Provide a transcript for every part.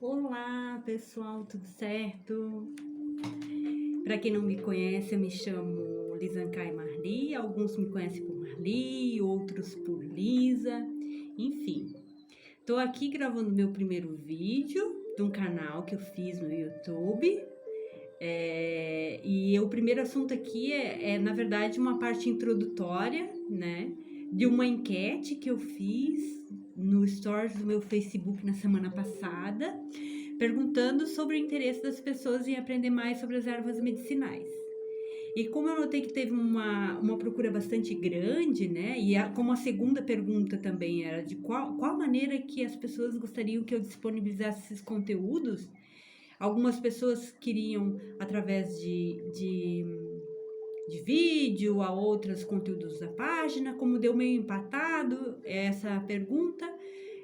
Olá, pessoal, tudo certo? Para quem não me conhece, eu me chamo Lisancai Marli. Alguns me conhecem por Marli, outros por Lisa. Enfim, tô aqui gravando meu primeiro vídeo de um canal que eu fiz no YouTube. E o primeiro assunto aqui na verdade, uma parte introdutória, né? De uma enquete que eu fiz no stories do meu Facebook na semana passada, perguntando sobre o interesse das pessoas em aprender mais sobre as ervas medicinais. E como eu notei que teve uma procura bastante grande, né? Como a segunda pergunta também era de qual maneira que as pessoas gostariam que eu disponibilizasse esses conteúdos, algumas pessoas queriam através de vídeo, a outras conteúdos da página. Como deu meio empatado essa pergunta,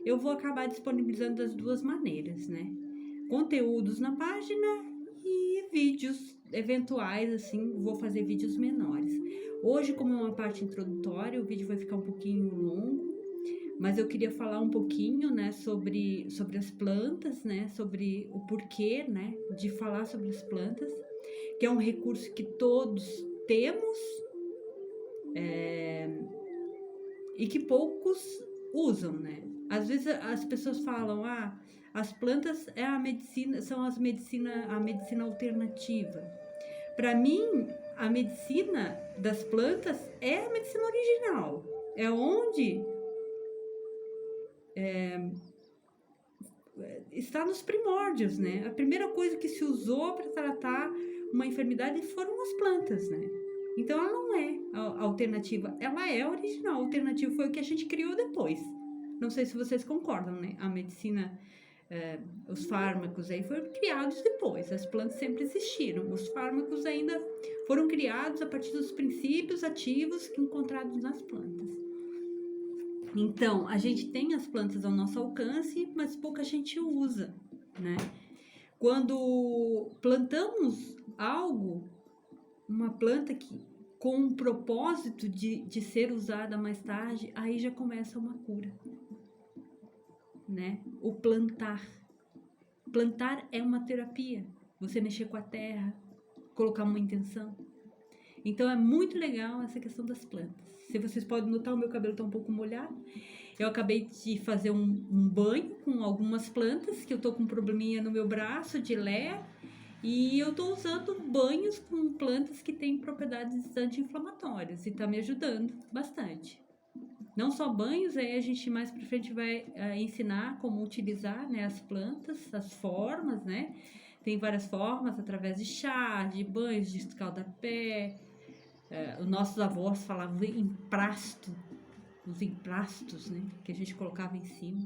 eu vou acabar disponibilizando das duas maneiras, né? Conteúdos na página e vídeos eventuais, assim, vou fazer vídeos menores. Hoje, como é uma parte introdutória, o vídeo vai ficar um pouquinho longo, mas eu queria falar um pouquinho, né, sobre as plantas, né, sobre o porquê, né, de falar sobre as plantas, que é um recurso que todos temos, e que poucos usam, né? Às vezes as pessoas falam, as plantas é a medicina, são a medicina alternativa. Para mim, a medicina das plantas é a medicina original. É onde está nos primórdios, né? A primeira coisa que se usou para tratar uma enfermidade foram as plantas, né? Então ela não é a alternativa, ela é a original. A alternativa foi o que a gente criou depois. Não sei se vocês concordam, né? A medicina, os fármacos aí foram criados depois. As plantas sempre existiram. Os fármacos ainda foram criados a partir dos princípios ativos encontrados nas plantas. Então, a gente tem as plantas ao nosso alcance, mas pouca gente usa, né? Quando plantamos algo, uma planta que com um propósito de ser usada mais tarde, aí já começa uma cura, né? O plantar. Plantar é uma terapia. Você mexer com a terra, colocar uma intenção. Então é muito legal essa questão das plantas. Se vocês podem notar, o meu cabelo está um pouco molhado. Eu acabei de fazer um banho com algumas plantas, que eu tô com um probleminha no meu braço de lé. E eu tô usando banhos com plantas que têm propriedades anti-inflamatórias e tá me ajudando bastante. Não só banhos, aí a gente mais pra frente vai ensinar como utilizar, né, as plantas, as formas, né? Tem várias formas, através de chá, de banhos, de escaldapé. Os nossos avós falavam em prasto, os emplastos, né, que a gente colocava em cima.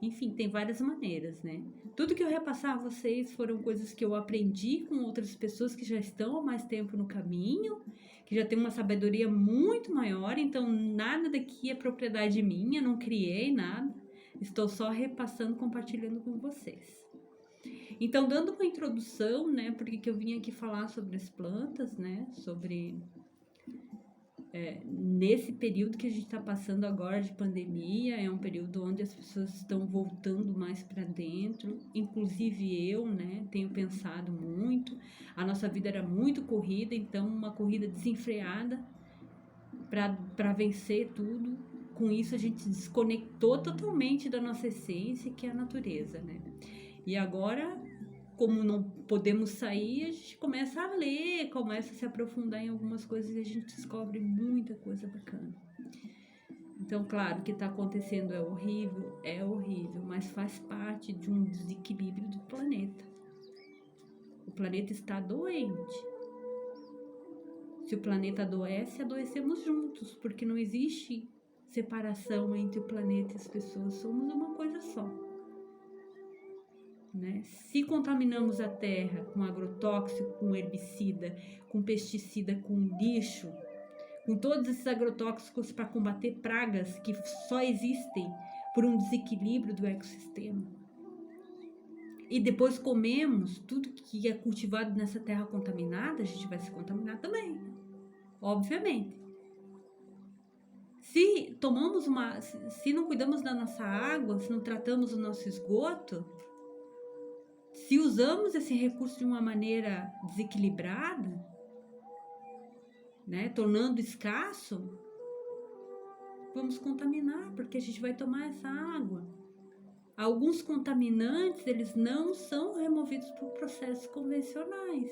Enfim, tem várias maneiras, né? Tudo que eu repassar a vocês foram coisas que eu aprendi com outras pessoas que já estão há mais tempo no caminho, que já têm uma sabedoria muito maior. Então nada daqui é propriedade minha, não criei nada, estou só repassando, compartilhando com vocês. Então, dando uma introdução, né, porque que eu vim aqui falar sobre as plantas, né, sobre nesse período que a gente está passando agora de pandemia, é um período onde as pessoas estão voltando mais para dentro, inclusive eu, né, tenho pensado muito. A nossa vida era muito corrida, então uma corrida desenfreada para vencer tudo. Com isso a gente desconectou totalmente da nossa essência, que é a natureza, né? E agora, como não podemos sair, a gente começa a ler, começa a se aprofundar em algumas coisas e a gente descobre muita coisa bacana. Então, claro, o que está acontecendo é horrível, mas faz parte de um desequilíbrio do planeta. O planeta está doente. Se o planeta adoece, adoecemos juntos, porque não existe separação entre o planeta e as pessoas, somos uma coisa só. Né? Se contaminamos a terra com agrotóxico, com herbicida, com pesticida, com lixo, com todos esses agrotóxicos para combater pragas que só existem por um desequilíbrio do ecossistema, e depois comemos tudo que é cultivado nessa terra contaminada, a gente vai se contaminar também, obviamente. Se não cuidamos da nossa água, se não tratamos o nosso esgoto, Se usamos esse recurso de uma maneira desequilibrada, né, tornando escasso, vamos contaminar, porque a gente vai tomar essa água. Alguns contaminantes, eles não são removidos por processos convencionais.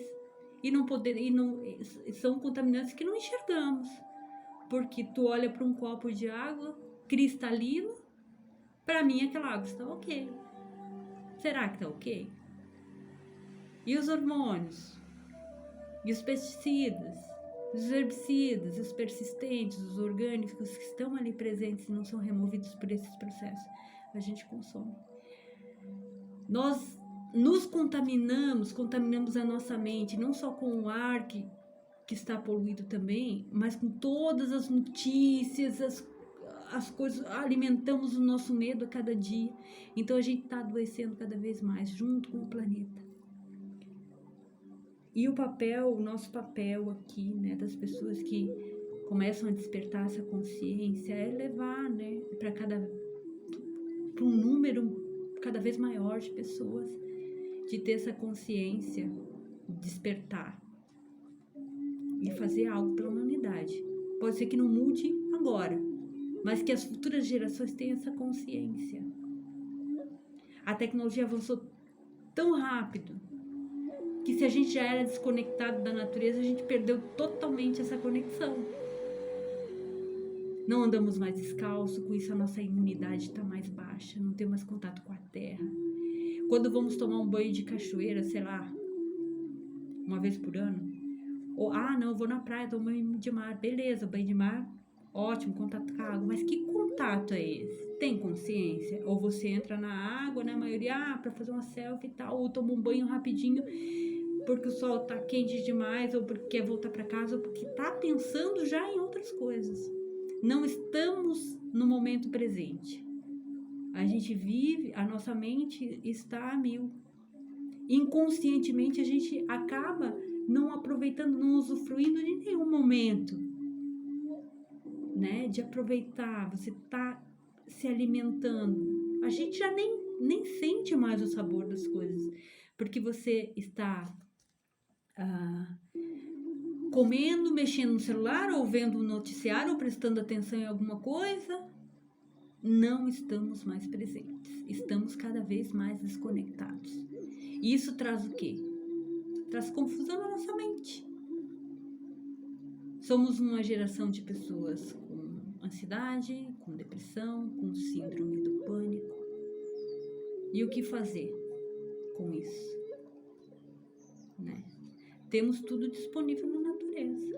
São contaminantes que não enxergamos. Porque tu olha para um copo de água cristalino, para mim aquela água está ok. Será que está ok? E os hormônios? E os pesticidas? Os herbicidas, os persistentes, os orgânicos que estão ali presentes e não são removidos por esses processos, a gente consome. Nós nos contaminamos a nossa mente, não só com o ar que está poluído também, mas com todas as notícias, as coisas, alimentamos o nosso medo a cada dia. Então a gente está adoecendo cada vez mais junto com o planeta. E o nosso papel aqui, né, das pessoas que começam a despertar essa consciência é levar, né, para um número cada vez maior de pessoas, de ter essa consciência, despertar e fazer algo pela humanidade. Pode ser que não mude agora, mas que as futuras gerações tenham essa consciência. A tecnologia avançou tão rápido que se a gente já era desconectado da natureza, a gente perdeu totalmente essa conexão. Não andamos mais descalço, com isso a nossa imunidade está mais baixa, não temos mais contato com a terra. Quando vamos tomar um banho de cachoeira, sei lá, uma vez por ano, ou, não, eu vou na praia, tomo banho de mar, beleza, banho de mar, ótimo, contato com a água, mas que contato é esse? Tem consciência? Ou você entra na água, na maioria, para fazer uma selfie e tal, ou toma um banho rapidinho, porque o sol tá quente demais, ou porque quer voltar para casa, ou porque tá pensando já em outras coisas. Não estamos no momento presente. A gente vive, a nossa mente está a mil. Inconscientemente a gente acaba não aproveitando, não usufruindo de nenhum momento, né? De aproveitar, você tá se alimentando. A gente já nem sente mais o sabor das coisas, porque você está comendo, mexendo no celular, ou vendo um noticiário, ou prestando atenção em alguma coisa. Não estamos mais presentes. Estamos cada vez mais desconectados. E isso traz o quê? Traz confusão na nossa mente. Somos uma geração de pessoas com ansiedade, com depressão, com síndrome do pânico. E o que fazer com isso? Né? Temos tudo disponível na natureza.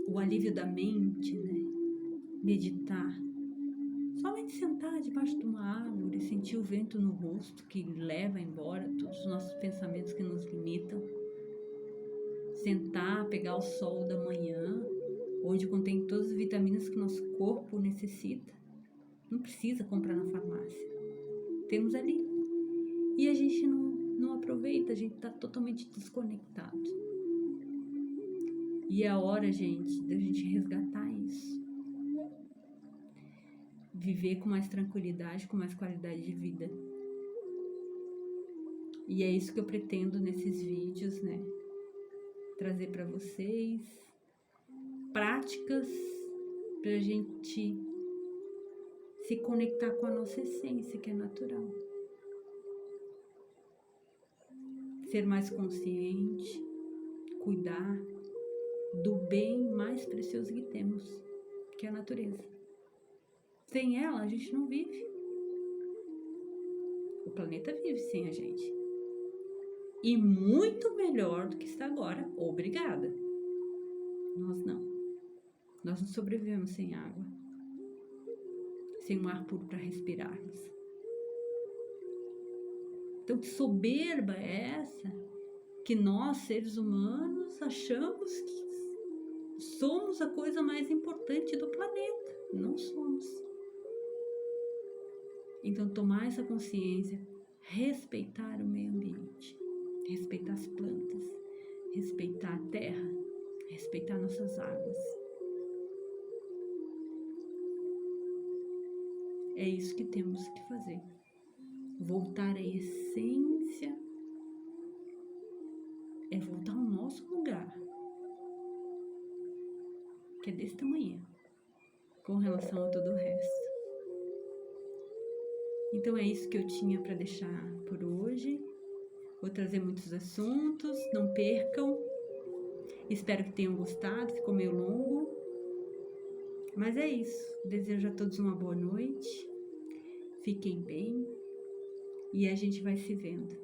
O alívio da mente, né? Meditar. Somente sentar debaixo de uma árvore, sentir o vento no rosto que leva embora todos os nossos pensamentos que nos limitam. Sentar, pegar o sol da manhã, onde contém todas as vitaminas que nosso corpo necessita. Não precisa comprar na farmácia. Temos ali. E a gente não aproveita, a gente está totalmente desconectado. E é a hora, gente, da gente resgatar isso. Viver com mais tranquilidade, com mais qualidade de vida. E é isso que eu pretendo nesses vídeos, né? Trazer para vocês práticas para a gente se conectar com a nossa essência, que é natural. Ser mais consciente, cuidar do bem mais precioso que temos, que é a natureza. Sem ela, a gente não vive. O planeta vive sem a gente. E muito melhor do que está agora. Obrigada. Nós não. Nós não sobrevivemos sem água. Sem um ar puro para respirarmos. Então, que soberba é essa? Que nós, seres humanos, achamos que somos a coisa mais importante do planeta. Não somos. Então, tomar essa consciência, respeitar o meio ambiente, respeitar as plantas, respeitar a terra, respeitar nossas águas. É isso que temos que fazer. Voltar à essência é voltar ao nosso lugar, que é desse tamanho, com relação a todo o resto. Então é isso que eu tinha para deixar por hoje. Vou trazer muitos assuntos, não percam. Espero que tenham gostado, ficou meio longo. Mas é isso. Desejo a todos uma boa noite. Fiquem bem e a gente vai se vendo.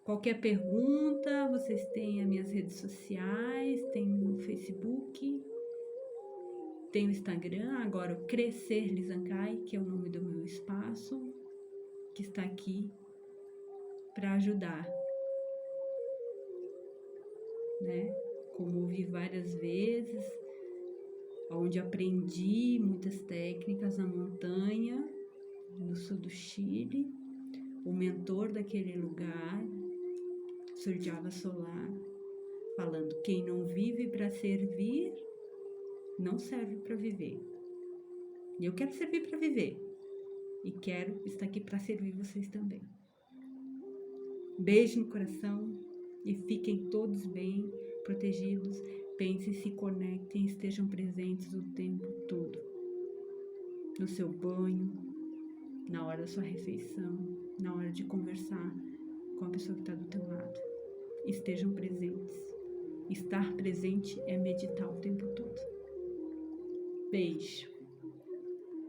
Qualquer pergunta, vocês têm as minhas redes sociais, tem o Facebook, tem o Instagram, agora o Crescer Lizankai, que é o nome do meu espaço, que está aqui para ajudar, né? Como ouvi várias vezes, onde aprendi muitas técnicas na montanha, no sul do Chile, o mentor daquele lugar, Surjava Solar, falando: quem não vive para servir, não serve para viver. E eu quero servir para viver. E quero estar aqui para servir vocês também. Beijo no coração e fiquem todos bem, protegidos. Pensem, se conectem, estejam presentes o tempo todo. No seu banho, na hora da sua refeição, na hora de conversar com a pessoa que está do teu lado. Estejam presentes. Estar presente é meditar o tempo todo. Beijo.